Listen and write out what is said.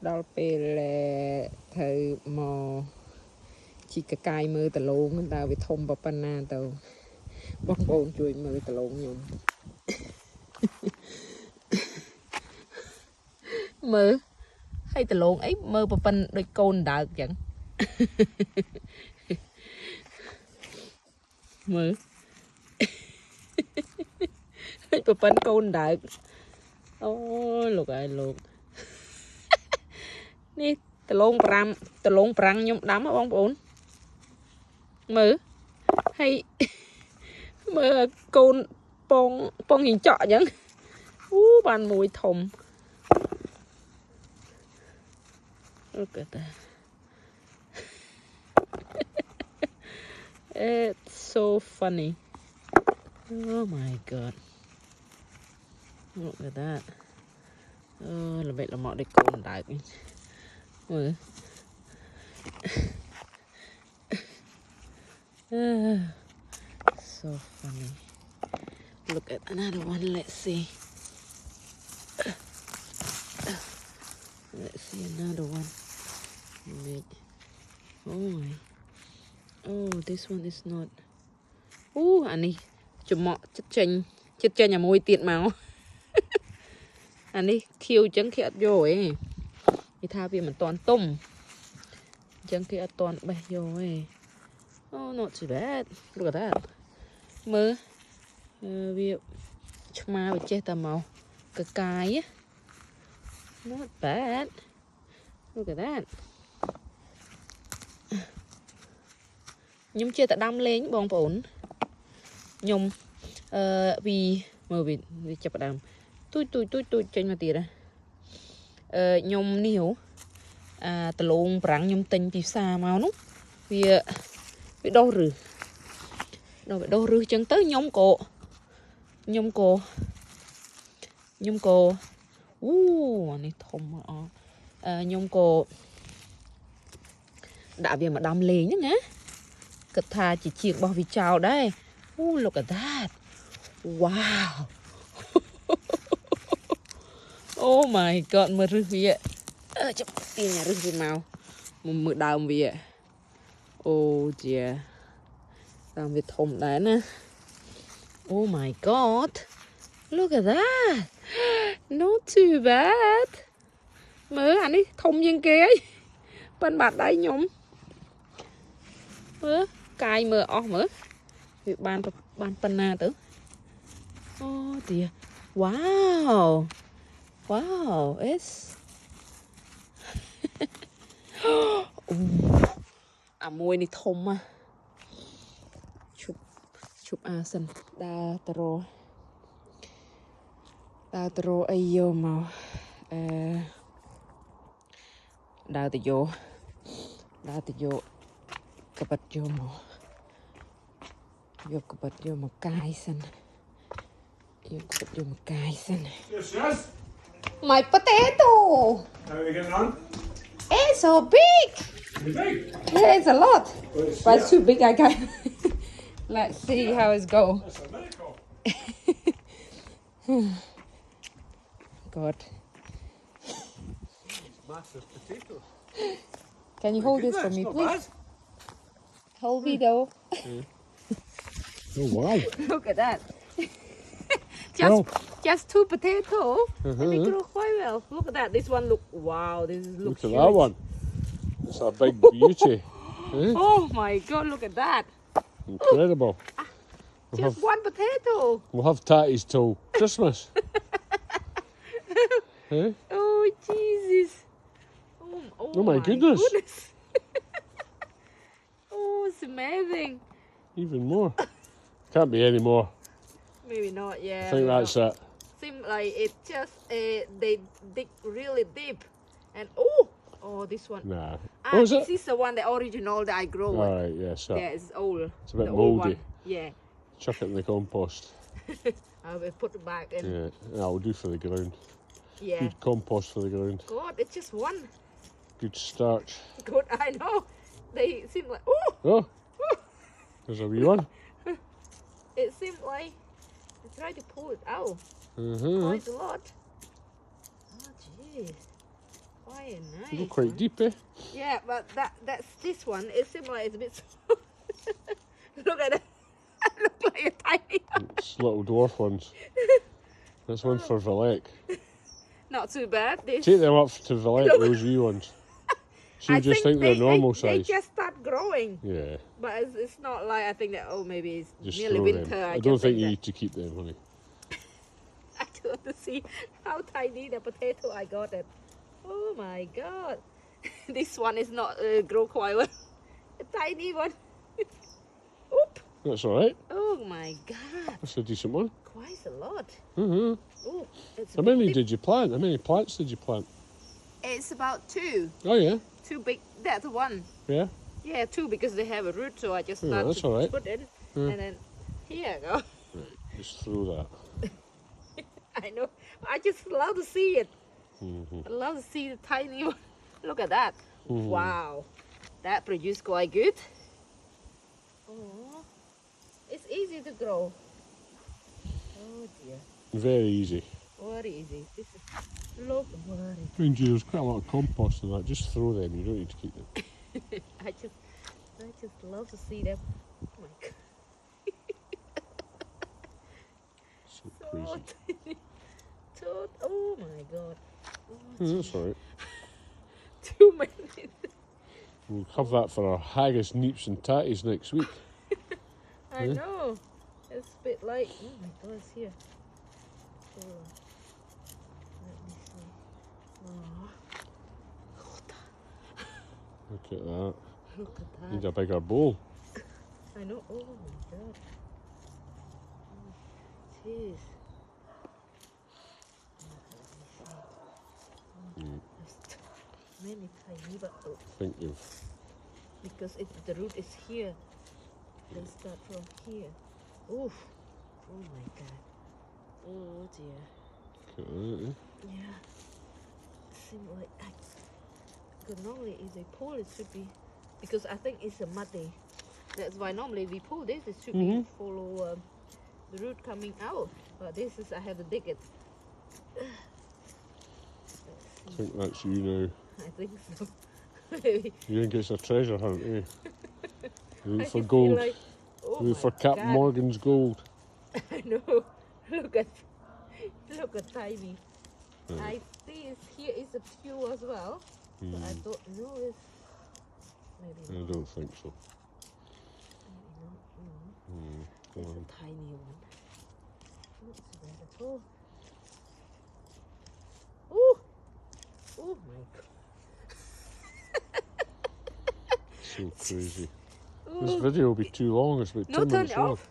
đào bê lệ thầy mò chỉ cái cài mưa tờ lông tao bị thông bọc pana tao bóc bồn chui mưa tờ lông nhung mưa hay tờ lông ấy mưa bọc pan đôi côn đào chẳng mưa bọc pan côn đào ôi lục ai lục nè tờ lông pram nhung đám ở bong bồn mưa hay mưa côn pong hình trọ chẳng bàn mùi thùng look at that it's so funny oh my god look at that là vậy là mọi đây côn đại mưa so funny. Look at another one. Let's see. Let's see another one. Oh my. Oh, this one is not. Anh đi chụp mọ chất chanh nhà môi tiệt màu. Anh đi thiêu trứng khẹt vô ấy. Thì tha vì mình toàn tôm. Trứng khẹt toàn bay vô ấy. Oh, not too bad. Look at that. Mơ việc mà bị chết tà màu cái á. Not bad. Look at that. Nhung chưa ta đâm lên bong bổn. Nhung vì mơ vì chập đàm. Tôi trên mà tiệt à. Nhung níu tà lông prang nhung tinh vì xa màu nút. Vì đau rừ. Đâu rư chân tới nhông cổ này thông nhông cổ đã về mà đam lê nhá ngá cật thà chỉ chiếc bao vì chào đây look at that wow oh my god mà rư vì ạ chụp tiền nhà rư vì màu mưa đào vì ạ oh dear làm việc thùng đấy nè oh my god look at that not too bad mơ anh đi thùng như kia bên bạc đây nhung mơ cài mơ mơ việc ban panna tử oh dear wow it's môi này thùng mà chụp sân đa tro ai vô màu đa tự vô cặp bạch vô màu cặp bạch vô màu cay sân cặp bạch vô màu cay sân Yes. my potato How are you getting on? it's so big You big? yeah it's a lot But but it's too big I can't let's see how it's go That's a miracle. God Massive potatoes. can you hold this for me please whole video Oh wow. look at that Well. just two potatoes and they Uh-huh. grow quite well look at that this one look wow this looks Look at that one. It's a big beauty. oh my god look at that Incredible. just one potato We'll have tatties till Christmas. oh Jesus Oh my goodness. oh it's amazing Even more. Can't be any more. maybe not yeah I think that's it. seems like it just they dig really deep and oh this one Nah. ah, Is this it? is the one the original that I grow All right, yes. yeah it's old It's a bit the old mouldy. one. Yeah Chuck it in the compost. I will put it back in Yeah, that'll do for the ground. yeah Good compost for the ground. God it's just one Good starch. good I know they seem like Oh, there's a wee one. it seems like I tried to pull it out Uh-huh. quite a lot oh jeez quite Nice, nice. You go quite deep, eh? Yeah, but that's this one. It seems like it's a bit small. Look at it. Look like a tiny one. It's little dwarf ones. That's one for Valek. Not too bad. This. Take them up to Valek, Look. those wee ones. She'll I just think they're normal they size. just start growing. Yeah, But it's not like I think that, oh, maybe it's just nearly throw winter. them. I just don't think you that- need to keep them, honey. I just want to see how tiny the potato I got it. Oh my god. This one is not grow quite well. A tiny one. Oop. That's all right. Oh my god. That's a decent one. Quite a lot. Mm-hmm. Oh, it's How a many big- did you plant? How many plants did you plant? It's about 2. Oh, yeah. 2 big. That's one. Yeah. Yeah, 2 because they have a root, so I just Yeah, start that's to all right. put in. Yeah. And then here I go. Just throw that. I know. I just love to see it. Mm-hmm. I love to see the tiny one. Look at that. Mhm. Wow. That produced quite good. Oh, it's easy to grow. Oh dear. Very easy. Very easy. This is look very. Mind you, there's quite a lot of compost in that. Just throw them. You don't need to keep them. I just love to see them. Oh my god. So So crazy. tiny. So, oh my god. Oh, That's all right. too many. We'll have that for our haggis, neeps and tatties next week. I Yeah. know. It's a bit like, oh my god, it's here. Oh. Let me see. Oh. Look at that. Look at Need that. a bigger bowl. I know. Oh my god. Oh, jeez. Mm. There's many tiny, but oh, I think you've... because the root is here. They start from here. Oof. Oh my god. Oh dear. Look at that, eh? Yeah. Seems like because normally if they pull it should be because I think it's a muddy. That's why normally we pull this. It should be follow the root coming out. But this is I have to dig it. I think that's you now. I think so. Maybe. You think it's a treasure hunt, eh? I Look just for feel gold. like, oh Look my for Captain God. Morgan's gold. I know. Look at tiny. Yeah. I see it's here is a few as well. But I don't know if maybe I not. don't think so. Maybe not. Go It's on. a tiny one. Not too bad at all. Ooh! Oh my god. So crazy. This Ooh. video will be too long. It's about No, 10 turn minutes it long. off.